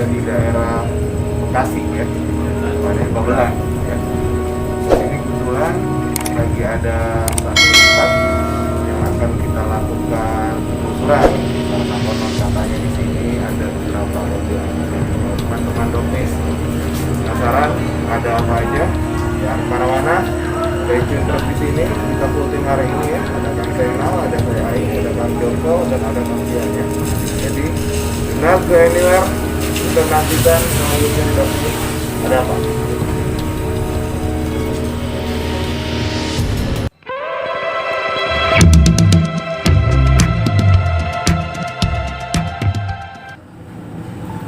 ada di daerah Bekasi ya, Kabupaten Babelan ya. Ini kebetulan lagi ada satu tempat yang akan kita lakukan penelusuran karena konon katanya di sini ada beberapa mobil teman-teman dokter penasaran ada apa aja ya, mana-mana stay tune terus di sini. Kita full tim hari ini ya, ada Kang Zainal, ada saya Aing, ada Kang Joko, dan ada Kang Dian ya. Jadi benar ke anywhere, kita nantikan selanjutnya di sini ada apa.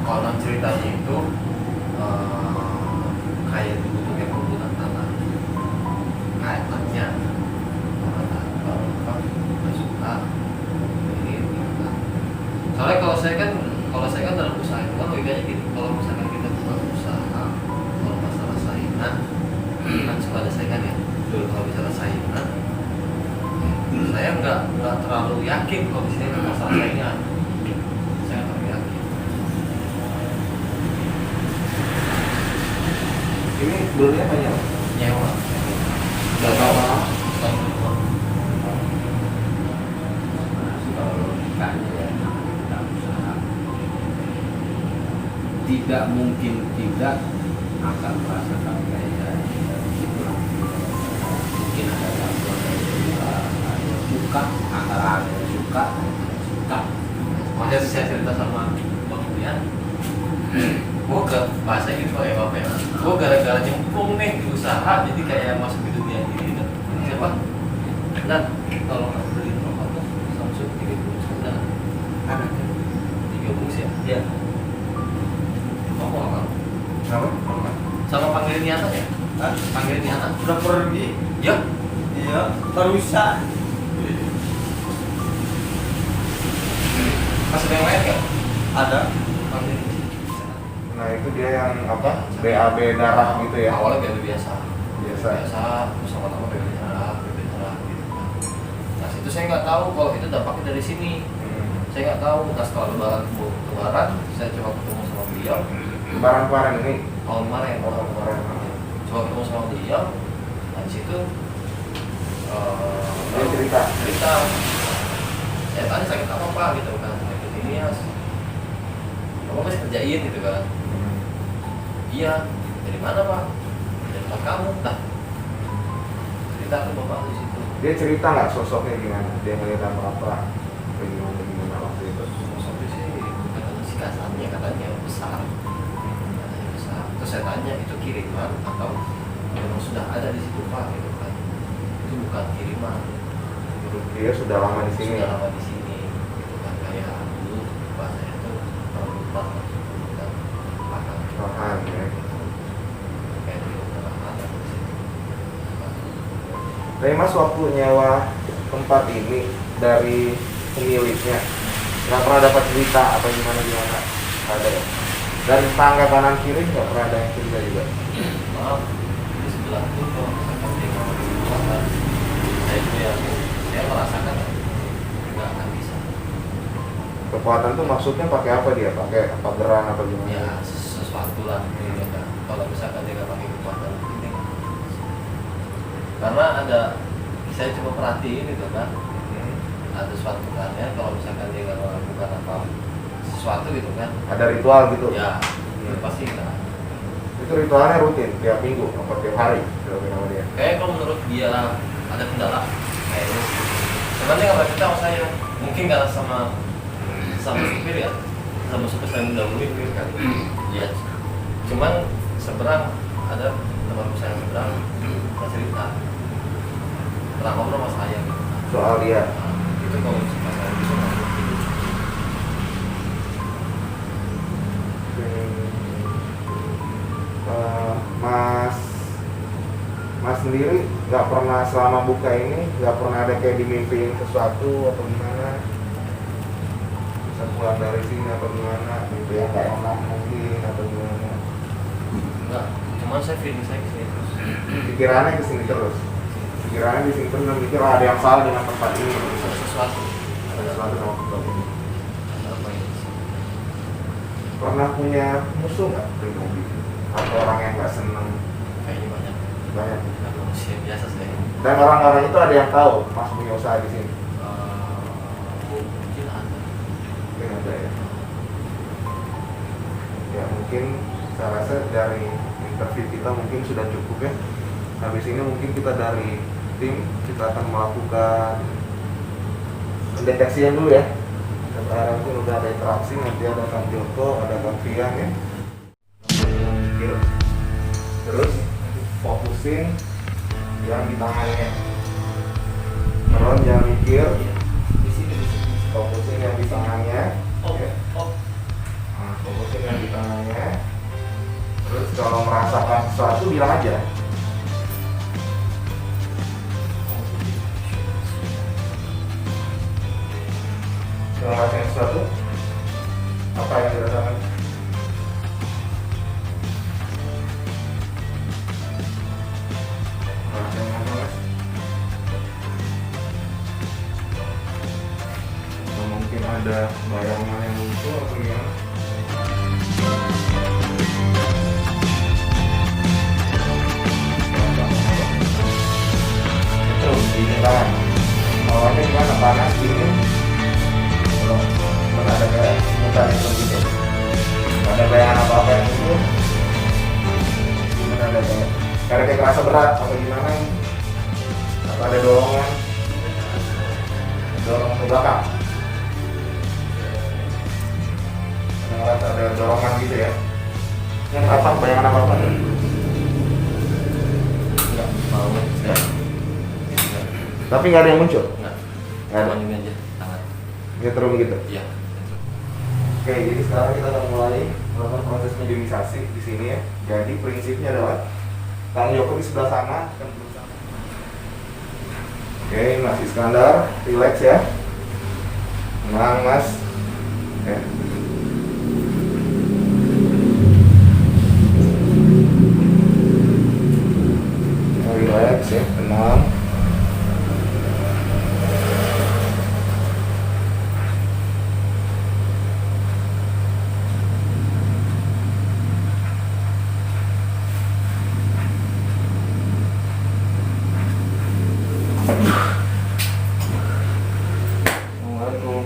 Konon ceritanya itu kayak dulu tuh kayak perbuatan tanah, kayak tempatnya orang nggak suka ini gitu. Soalnya kalau saya kan dalam usaha itu kan logikanya gitu. Kalau misalkan kita buka usaha, kalau masalah saingan kan suka ada saingan ya. Dulu kalau bicara saingan, saya nggak terlalu yakin kalau di sini ada masalah saingan. Saya nggak terlalu yakin. Ini dulunya banyak Nyewa. udah lama. Tahun kedua. Kalau logikanya ya kita usaha tidak mungkin tidak akan merasakan kayak gitu lah. Mungkin ada gangguan dari luar, ada suka antara ada yang suka dan tidak suka. Makanya saya cerita sama Bang Buyan, gue ke bahasa gitu kayak apa ya, gue gara-gara nyemplung nih di usaha jadi kayak masuk di dunia ini. Siapa? Dan tolong beli rokok tuh Samsung 39 Ada 3 bungkus ya? Iya. Ngomong apa? apa? Sama panggilin Yana ya? Hah? Panggilin Yana. Udah pergi? Ya. Iya, perusak. Masih ada yang lain nggak? Ada. Panggilin. Nah itu dia yang apa? BAB darah gitu ya. Awalnya biasa. Biasa. Terus sama-sama BB darah gitu kan. Nah itu saya nggak tahu kalau itu dampaknya dari sini. Saya nggak tahu. Nah setelah lebaran, saya coba ketemu sama beliau. Lebaran kemarin ini. Tahun kemarin. Coba ketemu sama beliau. Nah di situ Dia cerita. Saya tanya sakit apa Pak gitu kan. Sakit ini ya. Kamu masih kerjain gitu kan. Iya. Dari mana Pak? Dari tempat kamu. Nah cerita ke bapak di situ. Dia cerita nggak sosoknya gimana? Dia ngeliat apa? Bagaimana waktu itu? Sosoknya sih katanya sih kasarnya katanya besar. Katanya besar. Terus saya tanya itu kiriman atau memang sudah ada di situ Pak gitu kan. Itu bukan kiriman. Dia sudah lama di sini. Sudah lama di sini gitu kan, kayak dulu bahasanya itu perebutan kan makan Lahan ya. kayak di lahan atau di situ. Tapi Mas waktu nyewa tempat ini dari pemiliknya nggak pernah dapat cerita apa gimana ada ya? Dari tangga kanan kiri nggak pernah ada yang cerita juga. Maaf di sebelah itu kalau misalkan dia mau di rumah kan saya itu ya saya merasakan nggak akan bisa Kekuatan tuh maksudnya pakai apa dia? Pakai apa geran apa gimana? ya sesuatu lah gitu kan. Kalau misalkan dia nggak pakai kekuatan ini karena ada saya coba perhatiin itu kan ada suatu kan ya kalau misalkan dia nggak melakukan apa sesuatu gitu kan Ada ritual gitu? ya itu pasti nggak. Itu ritualnya rutin tiap minggu atau tiap hari? Sama dia. Kayak kalau menurut dia ada kendala kayaknya sih. Sebenarnya nggak cerita sama saya, mungkin karena sama supir ya, sama supir saya mendahului mungkin kan. Iya. Cuman seberang ada teman saya yang seberang nggak cerita, pernah ngobrol sama saya gitu. Soal dia. Nah, itu kalau masalah bisa masuk gitu. Mas sendiri nggak pernah selama buka ini nggak pernah ada kayak dimimpiin sesuatu atau gimana? Bisa pulang dari sini atau gimana? Mimpi yang nggak enak mungkin atau gimana? Enggak, cuman saya feeling saya kesini terus. Pikirannya ke sini terus. Pikirannya di sini terus dan mikir ada yang salah dengan tempat ini. Ada sesuatu. Ada sesuatu sama tempat ini. Ada apa ini? pernah punya musuh nggak pribadi atau orang yang nggak seneng? Kayaknya banyak. Banyak. Nah, manusia biasa sih. Dan orang-orang itu ada yang tahu Mas punya usaha di sini? Mungkin ada. Mungkin ada ya. Ya mungkin saya rasa dari interview kita mungkin sudah cukup ya. Habis ini mungkin kita dari tim kita akan melakukan pendeteksian dulu ya. Sekarang mungkin udah ada interaksi, nanti ada Kang Joko, ada Kang Fian ya. Terus fokusin yang di tangannya. Meron jangan mikir, Di sini. fokusin yang di tangannya. Oh, Ya. oh. Nah, fokusin yang di tangannya. Terus kalau merasakan sesuatu bilang aja. Kalau merasakan sesuatu, apa yang dirasakan? Merasakan apa, Mas? Atau mungkin ada bayangan yang muncul atau gimana? Itu ini tangan. Awalnya gimana? Panas, dingin? Belum ada kayak mutar itu gitu. Gak ada bayangan apa-apa yang muncul. Gimana ada kayak kerasa berat atau gimana? Atau ada dorongan? Dorongan ke belakang? Ngerasa ada dorongan gitu ya? Yang apa? Bayangan apa-apa? Enggak mau ya. Tapi nggak ada yang muncul? Enggak. Nggak ada. Cuma ini aja tangan. Nyetrum gitu? Iya. Oke, jadi sekarang kita akan mulai melakukan proses mediumisasi di sini ya. Jadi prinsipnya adalah Kang Joko di sebelah sana akan berusaha. Oke, Mas Iskandar, relax ya. Tenang, Mas. Oke. Relax ya, tenang. Assalamualaikum.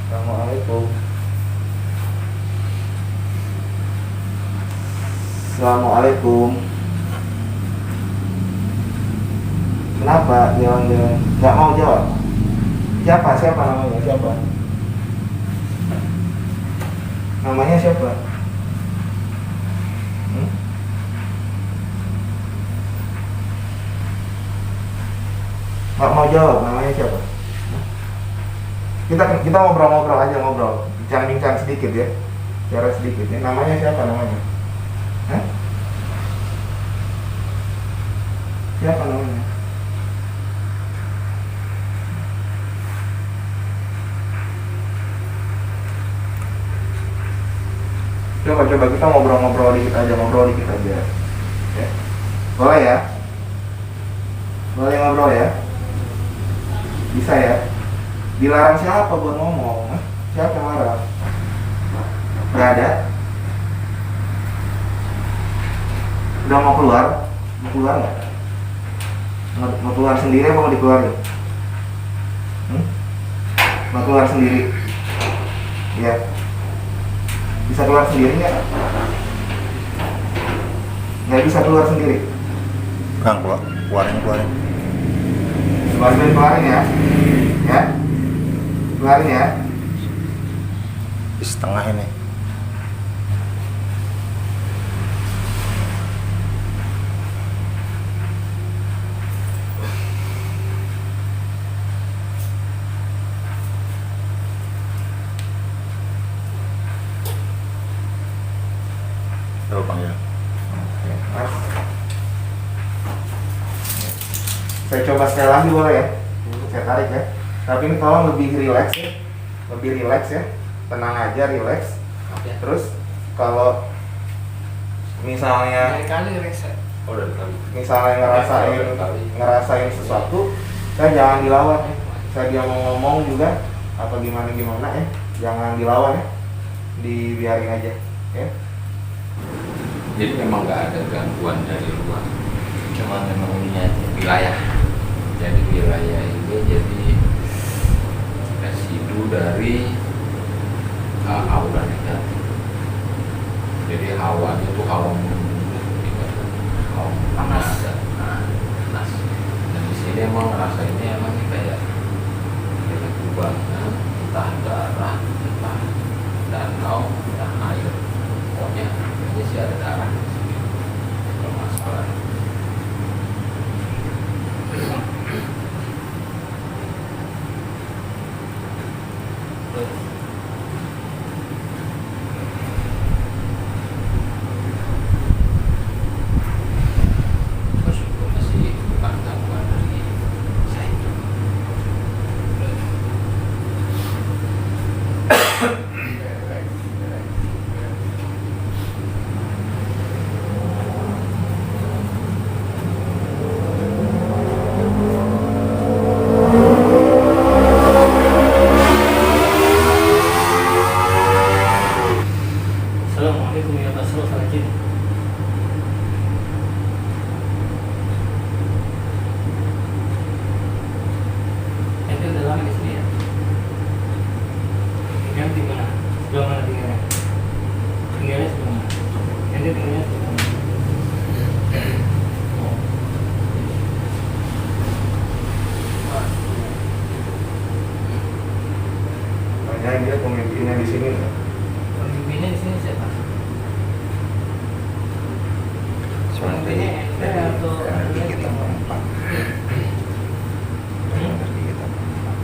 Assalamualaikum. Assalamualaikum. Kenapa jalan-jalan? Nggak mau jawab? Siapa namanya? Siapa? Namanya siapa? Hmm? Nggak mau jawab, namanya siapa? Kita ngobrol-ngobrol aja, ngobrol, bincang-bincang sedikit ya, bicara sedikit ya. Namanya siapa namanya? Hah? Siapa namanya? Coba kita ngobrol dikit aja, ya. Boleh ya? Boleh ngobrol ya? Bisa ya? Dilarang siapa buat ngomong? Hah? Siapa yang larang? Gak ada? Udah mau keluar? Mau keluar nggak? Mau keluar sendiri apa mau dikeluarin? Mau keluar sendiri? Iya. Bisa keluar sendiri nggak? Nggak bisa keluar sendiri? Kang, keluarin. Keluarin ya? Ya? Keluarin ya? Di setengah ini. Coba panggil. Oke, Mas. Saya coba sekali lagi boleh ya? Saya tarik ya. Tapi ini tolong lebih relax ya. Lebih relax ya. Tenang aja, relax. Oke. Terus kalau misalnya Kali reset. Oh, udah kali. misalnya ngerasain sesuatu, saya jangan dilawan ya. Saya dia mau ngomong juga atau gimana ya, jangan dilawan ya. dibiarin aja ya. Jadi memang nggak ada gangguan dari luar, Cuma memang ininya aja. wilayah. Jadi wilayah ini jadi residu dari aura negatif. Jadi hawanya itu hawa panas, panas. Dan di sini emang rasanya emang ini kayak kubangan, entah darah, entah danau, entah air. Pokoknya ini sih ada darah. Kalau masalah bersyukur masih bukan gangguan dari saya. Assalamualaikum ya Pak Sarojin. Ente udah lama di sini ya? Tinggal di mana? Sebelah mana tinggalnya? Tinggalnya sebelah mana? Ente tinggalnya sebelah mana? Oh. Tanyain dia pemimpinnya di sini nggak? Pemimpinnya di sini siapa? Soalnya dari energi kita berempat. Dari energi kita berempat.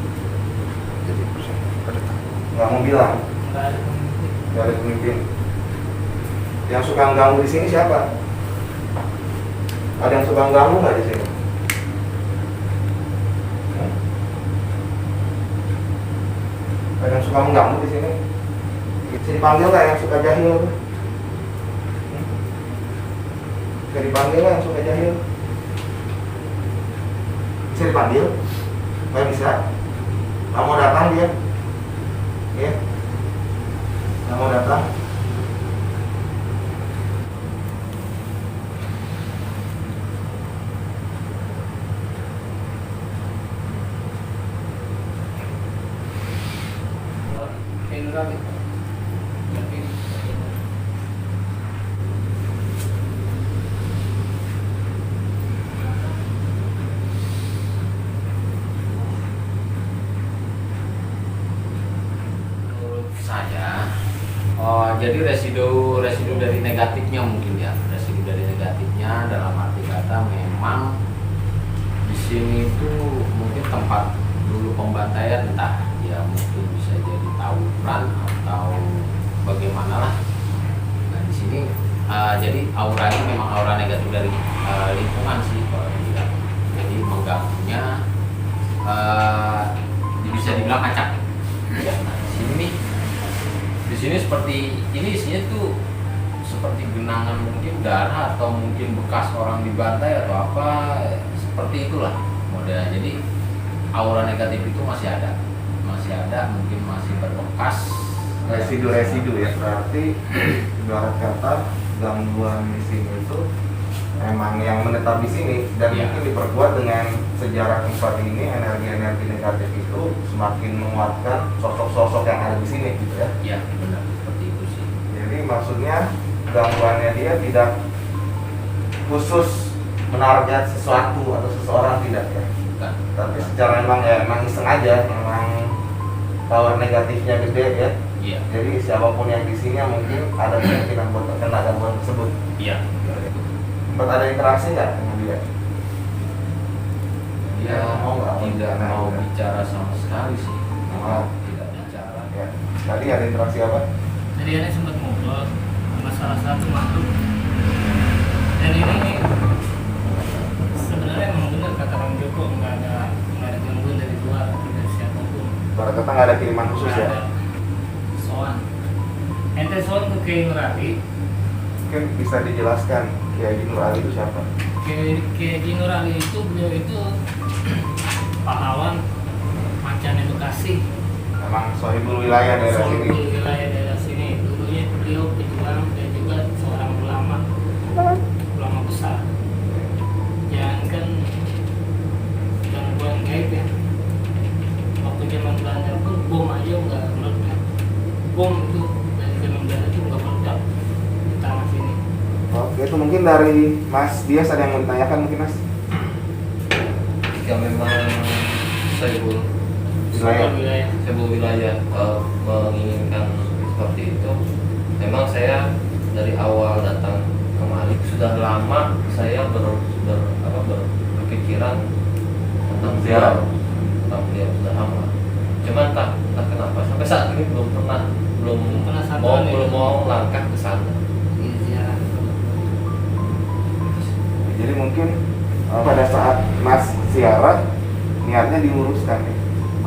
Jadi persen pada tahu. Nggak mau bilang, Enggak ada pemimpin. nggak ada pemimpin. Yang suka ganggu di sini siapa? Ada yang suka ganggu nggak di sini? Ada yang suka mengganggu di sini? Bisa dipanggil nggak yang suka jahil? Bisa dipanggil nggak yang suka jahil? Bisa dipanggil? Nggak bisa. Nggak mau datang dia? Ya? Nggak mau datang? Nurani. Menurut saya, jadi residu dari negatifnya mungkin ya, residu dari negatifnya dalam arti kata memang di sini itu mungkin tempat dulu pembantaian, entah ya mungkin bisa jadi tawuran atau bagaimana lah. Nah di sini jadi auranya memang aura negatif dari lingkungan sih kalau dibilang. Jadi mengganggunya bisa dibilang acak. Ya, nah di sini seperti ini isinya tuh seperti genangan mungkin darah atau mungkin bekas orang dibantai atau apa seperti itulah modelnya. Jadi aura negatif itu masih ada mungkin masih berbekas Residu-residu ya, berarti ibarat kata gangguan di sini itu emang yang menetap di sini dan Iya. mungkin diperkuat dengan sejarah tempat ini, energi-energi negatif itu semakin menguatkan sosok-sosok yang ada di sini gitu ya. ya benar seperti itu sih. Jadi maksudnya gangguannya dia tidak khusus menarget sesuatu atau seseorang, tidak ya. Bukan. Tapi secara emang iseng aja, emang power negatifnya gede ya. Iya. Jadi siapapun yang di sini mungkin ada kemungkinan buat terkena gangguan tersebut. Iya. Sempat ada interaksi nggak dengan dia? Dia Mau nggak? tidak Nah, mau ya. bicara sama sekali sih. Oh. Tidak bicara. Ya. Tadi ada interaksi apa? Jadi ini sempat ngobrol sama salah satu makhluk. Dan ini sebenarnya memang benar kata Kang Joko, nggak ada gangguan dari luar atau dari siapapun. Barat kata nggak ada kiriman khusus Nggak ya? ada soan. Ente soan ke Kiai Nurali. Mungkin bisa dijelaskan Kiai Nur Ali itu siapa? Kiai Nurali itu beliau itu pahlawan macan edukasi. Emang sohibul wilayah daerah sini. Sohibul wilayah daerah sini. dari Mas Dias ada yang mau ditanyakan mungkin Mas? Jika memang Saiful Wilayah. wilayah menginginkan seperti itu, memang saya dari awal datang kemari sudah lama saya berpikiran tentang Ziarah. beliau sudah lama. Cuman tak kenapa sampai saat ini belum pernah sadar ya. belum mau langkah ke sana. Iya. Jadi mungkin pada saat Mas ziarah niatnya diluruskan ya.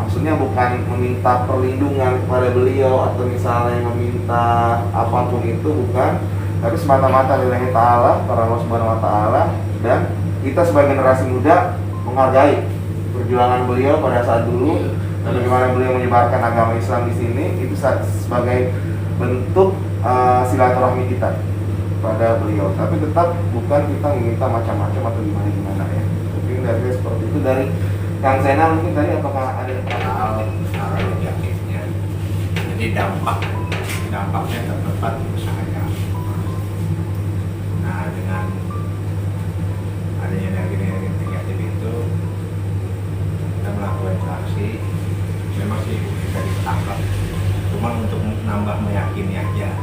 Maksudnya bukan meminta perlindungan kepada beliau atau misalnya meminta apapun itu, bukan, tapi semata-mata lillahi ta'ala, para Allah subhanahu wa ta'ala, dan kita sebagai generasi muda menghargai perjuangan beliau pada saat dulu dan bagaimana beliau menyebarkan agama Islam di sini, itu sebagai bentuk silaturahmi kita pada beliau. Tapi tetap bukan kita meminta macam-macam atau gimana ya. Mungkin dari seperti itu. Dari Kang Zainal mungkin tadi apakah ada hal negatifnya. Jadi dampaknya terdapat usaha. Nah, dengan adanya energi negatif itu kita melakukan sanksi, memang sih bisa ditangkap. Cuma untuk menambah meyakini aja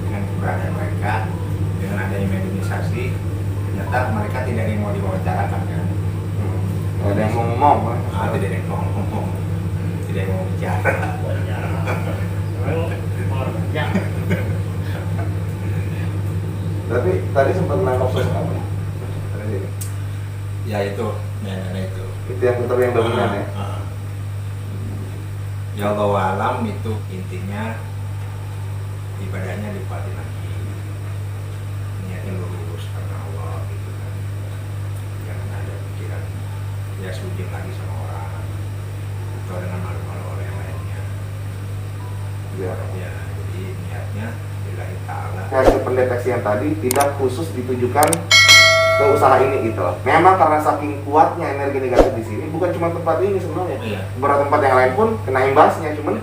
dengan keberadaan mereka, dengan adanya mediumisasi, ternyata mereka tidak ada yang mau diwawancarakan kan. ada yang mau ngomong? Tidak ada yang mau ngomong, tidak yang mau bicara. Tapi tadi sempat nangkap sosok apa? Ya itu, nenek itu. Itu yang betul yang dominan ya. Ya Allah alam itu intinya ibadahnya dikuatin lagi, niatnya lurus karena Allah gitu kan. Jangan ada pikiran ya sujud lagi sama orang atau dengan malu-malu orang yang lainnya. Ya. Ya, jadi niatnya lillahi ta'ala. Hasil pendeteksian tadi tidak khusus ditujukan ke usaha ini gitu loh. Memang karena saking kuatnya energi negatif di sini, bukan cuma tempat ini sebenarnya. Iya. Beberapa tempat yang lain pun kena imbasnya, cuman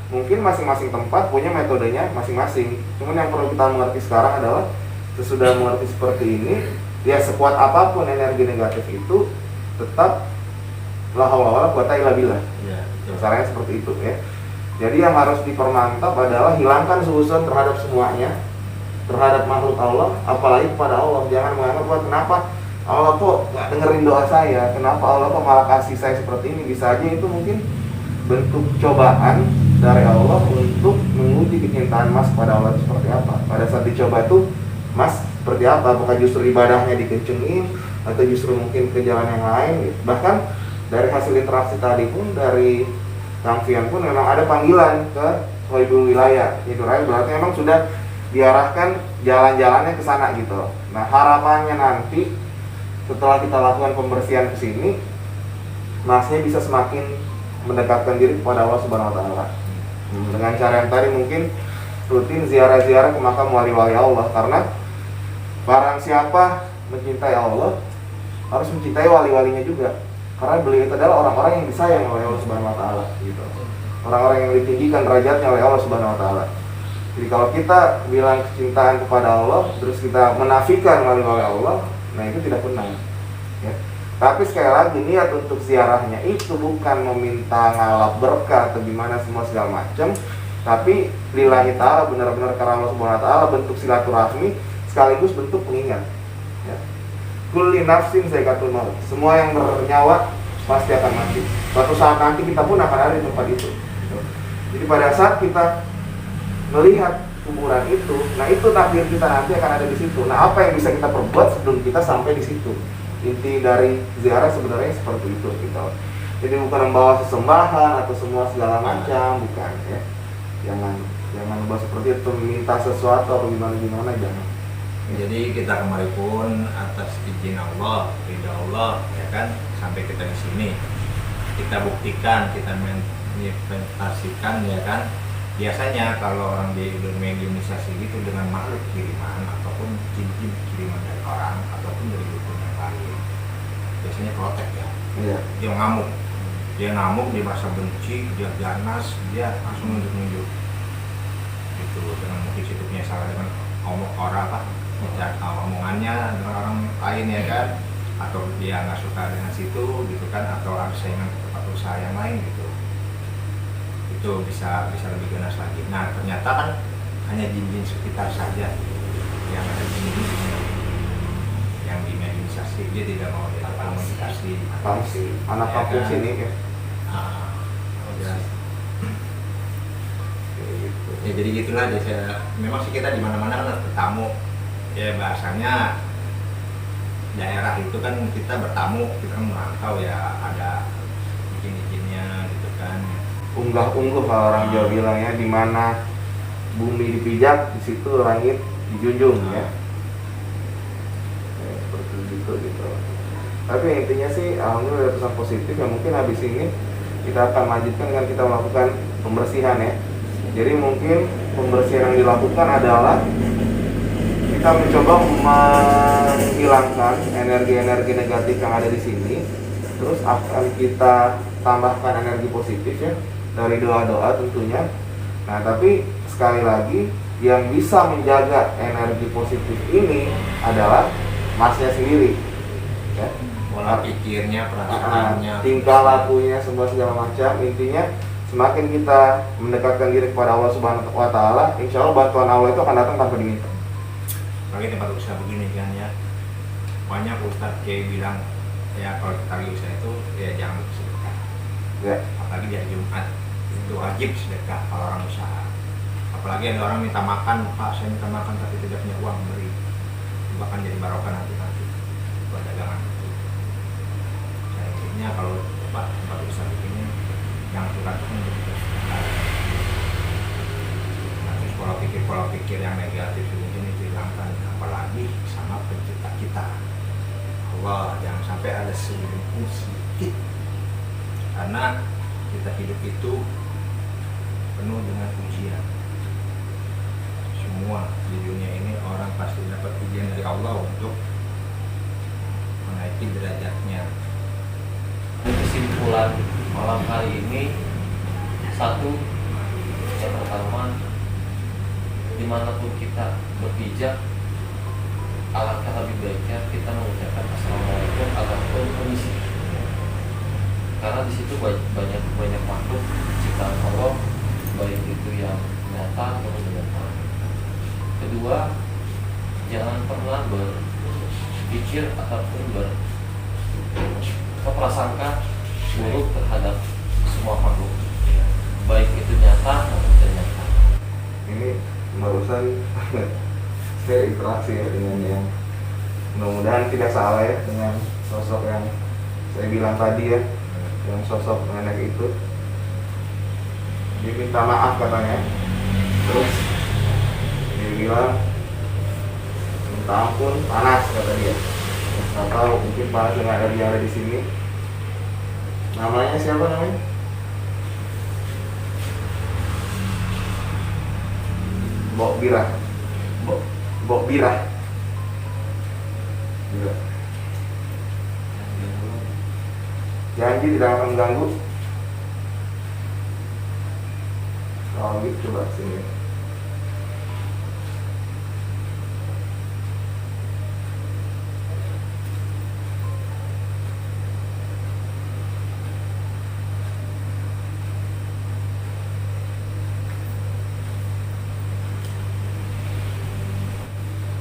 mungkin masing-masing tempat punya metodenya masing-masing. Cuman yang perlu kita mengerti sekarang adalah sesudah mengerti seperti ini, ya sekuat apapun energi negatif itu tetap la haula wala quwata illa billah. Iya, betul. Caranya seperti itu ya. Jadi yang harus dipermantap adalah hilangkan suuzon terhadap semuanya, terhadap makhluk Allah, apalagi kepada Allah. Jangan menganggap wah kenapa Allah kok nggak dengerin doa saya, kenapa Allah kok malah kasih saya seperti ini. Bisa aja itu mungkin bentuk cobaan dari Allah untuk menguji kecintaan Mas pada Allah seperti apa. Pada saat dicoba itu Mas seperti apa, apakah justru ibadahnya dikencengin atau justru mungkin ke jalan yang lain gitu. Bahkan dari hasil interaksi tadi pun, dari Kang Fian pun memang ada panggilan ke Sohibul Wilayah. Itu berarti memang sudah diarahkan jalan-jalannya ke sana gitu. Nah, harapannya nanti setelah kita lakukan pembersihan ke sini, Masnya bisa semakin mendekatkan diri kepada Allah Subhanahu wa taala. Dengan cara yang tadi mungkin rutin ziarah-ziarah ke makam wali-wali Allah, karena barang siapa mencintai Allah harus mencintai wali-walinya juga. Karena beliau itu adalah orang-orang yang disayang oleh Allah Subhanahu wa taala gitu. Orang-orang yang ditinggikan derajatnya oleh Allah Subhanahu wa taala. Jadi kalau kita bilang kecintaan kepada Allah terus kita menafikan wali-wali Allah, nah itu tidak benar ya. Tapi sekali lagi niat untuk ziarahnya itu bukan meminta ngalap berkah atau gimana semua segala macam, tapi lillahi ta'ala, benar-benar karena Allah Subhanahu wa taala, bentuk silaturahmi sekaligus bentuk pengingat ya. Kulli nafsin zaikatul maut. Semua yang bernyawa pasti akan mati. Suatu saat nanti kita pun akan ada di tempat itu. Jadi pada saat kita melihat kuburan itu, nah itu takdir kita nanti akan ada di situ. Nah, apa yang bisa kita perbuat sebelum kita sampai di situ? Inti dari ziarah sebenarnya seperti itu gitu. Jadi bukan membawa sesembahan atau semua segala macam, bukan ya. Jangan membawa seperti itu, minta sesuatu atau gimana jangan. Jadi kita kemari pun atas izin Allah, ridha Allah, ya kan, sampai kita di sini. Kita buktikan, kita manifestasikan, ya kan. Biasanya kalau orang mediumisasi gitu dengan makhluk kiriman ataupun jin kiriman dari orang ataupun dari dukun yang lain, biasanya protek ya. Iya. Dia ngamuk, dia merasa benci, dia ganas, dia langsung nunjuk gitu. Dengan mungkin situ punya salah dengan orang omongannya dengan orang lain ya kan, atau dia nggak suka dengan situ gitu kan, atau harus saingan ke tempat usaha yang lain gitu, itu bisa lebih ganas lagi. Nah ternyata kan hanya jin-jin sekitar saja yang ada di sini, yang diimajinasi, dia tidak mau dilakukan komunikasi. Paham sih, anak Ya kampung kan? sini ya. Ya. Kayak gitu. Ya jadi gitulah, memang sih kita di mana-mana kan harus bertamu. Ya bahasanya daerah itu kan kita bertamu, kita kan merantau ya, ada izin-izinnya gitu kan. Unggah-ungguh kalau orang Jawa bilangnya, di mana bumi dipijak, di situ langit dijunjung ya. Seperti itu gitu. Tapi intinya sih alhamdulillah ada pesan positif yang mungkin habis ini kita akan lanjutkan dengan kita melakukan pembersihan ya. Jadi mungkin pembersihan yang dilakukan adalah kita mencoba menghilangkan energi-energi negatif yang ada di sini, terus akan kita tambahkan energi positif ya dari doa-doa tentunya. Nah tapi sekali lagi yang bisa menjaga energi positif ini adalah masnya sendiri ya. Pola pikirnya, perasaannya, Tingkah lakunya, semua segala macam. Intinya semakin kita mendekatkan diri kepada Allah Subhanahu wa Ta'ala, insya Allah bantuan Allah itu akan datang tanpa diminta. apalagi tempat usaha begini kan ya, banyak ustadz kayak bilang ya kalau kita lagi usaha itu ya jangan sedekah, Ya, apalagi di hari Jumat itu wajib sedekah kalau orang usaha. Apalagi ada orang minta makan, Pak saya minta makan tapi tidak punya uang beri, bahkan jadi barokah nanti buat dagangan itu. Nah, intinya kalau tempat usaha begini yang suka-suka untuk sedekah. Nah, terus pola pikir yang negatif ini dihilangkan, apalagi sama pencipta kita Allah, jangan sampai ada sedikit sedikit, karena kita hidup itu penuh dengan ujian. Semua di dunia ini orang pasti dapat ujian dari Allah untuk menaiki derajatnya. Kesimpulan malam hari ini, satu, yang pertama, dimanapun kita berpijak, alangkah lebih baiknya kita mengucapkan assalamualaikum ataupun permisi, karena di situ banyak makhluk ciptaan Allah, baik itu yang nyata maupun tidak nyata. Kedua, jangan pernah berpikir ataupun berprasangka buruk terhadap semua makhluk, baik itu nyata maupun tidak nyata. ini barusan saya interaksi ya dengan yang mudah-mudahan tidak salah ya dengan sosok yang saya bilang tadi ya, yang sosok nenek itu. Dia minta maaf katanya, terus dia bilang minta ampun, panas kata dia. Nggak tahu, mungkin panas dengan air yang ada di sini. Namanya siapa namanya? Bok Birah. Bok Birah. Iya. Janji tidak akan mengganggu. Kalau gitu coba sini.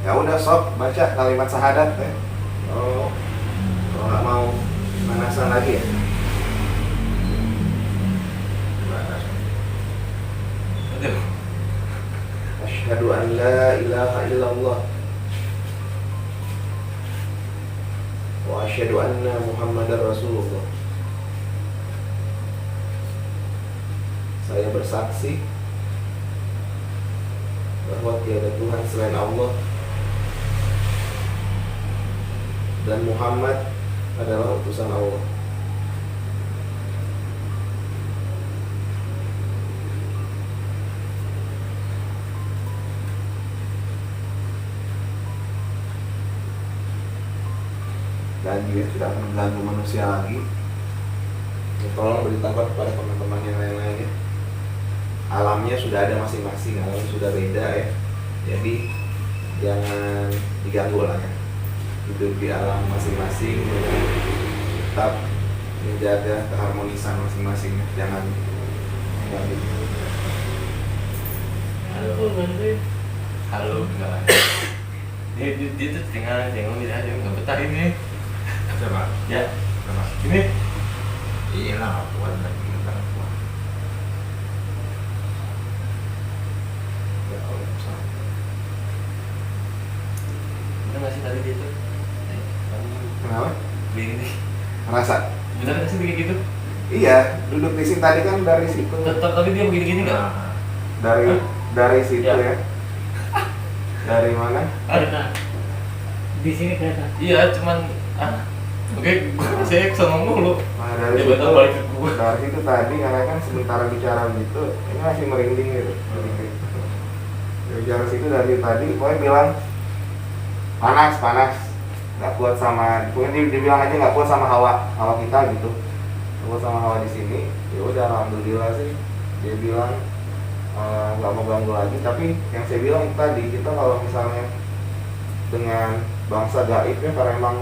Ya udah sok baca kalimat syahadat ya. Oh, kalau nggak mau manasan lagi ya. Asyhadu an la ilaha illallah wa asyhadu anna Muhammadar Rasulullah. Saya bersaksi bahwa tiada Tuhan selain Allah dan Muhammad adalah utusan Allah. Dan dia tidak akan mengganggu manusia lagi. Ya, tolong beritahukan kepada teman-teman yang lain-lainnya. Alamnya sudah ada masing-masing, alamnya sudah beda ya. Jadi jangan diganggu lah ya, hidup di alam masing-masing dengan tetap menjaga keharmonisan masing-masing, jangan ganggu. Halo enggak. Dia tuh tengok dia aja nggak betah ini. Coba. Ya. Ini. Iya lah, puan lagi kita puan. Ya Allah, sama. Bener nggak sih tadi dia tuh? Kenapa? Begini. Merasa? Bener nggak sih kayak gitu? Iya, duduk di sini tadi kan dari situ. Tapi dia begini-gini nggak? Dari situ Ya. ya. Dari mana? Kelihatan. Di sini kelihatan. Iya, cuman oke, saya kesana mulu. Nah, dari Dia situ, betul balik ke gua. dari situ tadi karena kan sementara bicara gitu, ini masih merinding gitu. Dia bicara situ dari tadi, pokoknya bilang panas, nggak kuat sama, pokoknya dia bilang aja nggak kuat sama hawa kita gitu, nggak kuat sama hawa di sini. Ya udah, alhamdulillah sih, dia bilang nggak mau ganggu lagi. Tapi yang saya bilang tadi, kita kalau misalnya dengan bangsa gaib ya, karena emang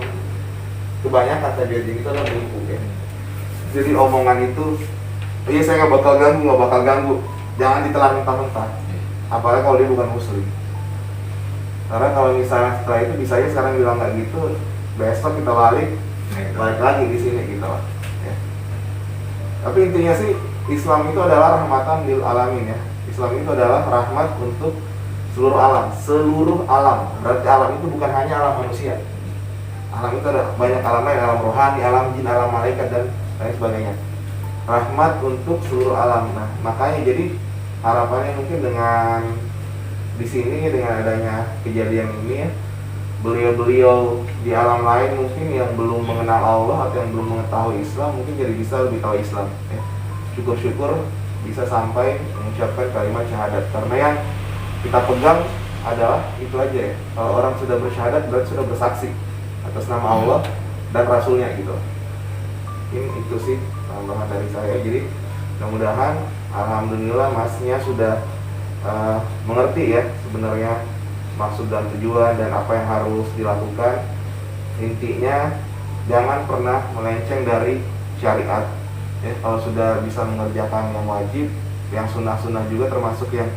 kebanyakan terjadi itu adalah menipu ya. Jadi omongan itu, iya saya nggak bakal ganggu, jangan ditelan mentah-mentah. Apalagi kalau dia bukan muslim. Karena kalau misalnya setelah itu bisa aja sekarang bilang nggak gitu, besok kita balik lagi di sini gitu lah. Ya. Tapi intinya sih Islam itu adalah rahmatan lil alamin ya. Islam itu adalah rahmat untuk seluruh alam. Berarti alam itu bukan hanya alam manusia. Alam itu ada banyak alam lain, alam rohani, alam jin, alam malaikat dan lain sebagainya. Rahmat untuk seluruh alam. Nah, makanya jadi harapannya mungkin dengan di sini dengan adanya kejadian ini ya, beliau-beliau di alam lain mungkin yang belum mengenal Allah atau yang belum mengetahui Islam mungkin jadi bisa lebih tahu Islam ya. Syukur-syukur bisa sampai mengucapkan kalimat syahadat, karena yang kita pegang adalah itu aja ya. Kalau orang sudah bersyahadat berarti sudah bersaksi atas nama Allah dan Rasulnya gitu. Ini itu sih tambahan dari saya. Jadi mudah-mudahan alhamdulillah masnya sudah mengerti ya sebenarnya maksud dan tujuan dan apa yang harus dilakukan. Intinya jangan pernah melenceng dari syariat ya. Kalau sudah bisa mengerjakan yang wajib, yang sunnah-sunnah juga termasuk yang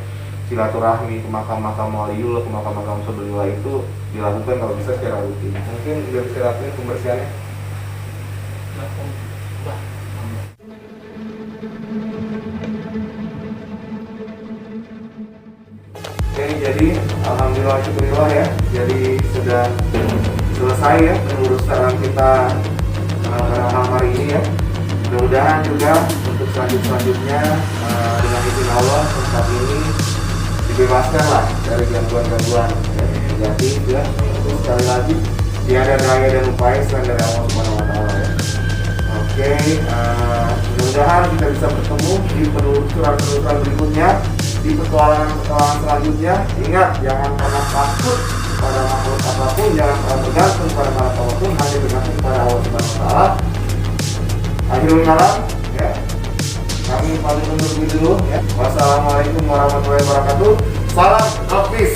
silaturahmi ke makam-makam waliullah, ke makam-makam sebelillah itu dilakukan kalau bisa secara rutin. Mungkin udah bisa lakukan pembersihannya. Oke, jadi alhamdulillah syukurillah ya. Jadi sudah selesai ya pengurusan kita malam hari ini ya. Mudah-mudahan juga untuk selanjutnya dengan izin Allah tempat ini dibebaskan lah dari gangguan-gangguan negatif ya. Terus sekali lagi tiada daya dan upaya selain dari Allah Subhanahu wa taala ya. Oke, mudah-mudahan kita bisa bertemu di penelusuran berikutnya, di petualangan selanjutnya. Ingat, jangan pernah takut kepada makhluk apapun, jangan pernah bergantung pada makhluk apapun, hanya bergantung kepada Allah Subhanahu wa taala. Akhirul kalam ya. Kami pamit undur diri dulu ya. Wassalamualaikum warahmatullahi wabarakatuh. Salam Hafiz.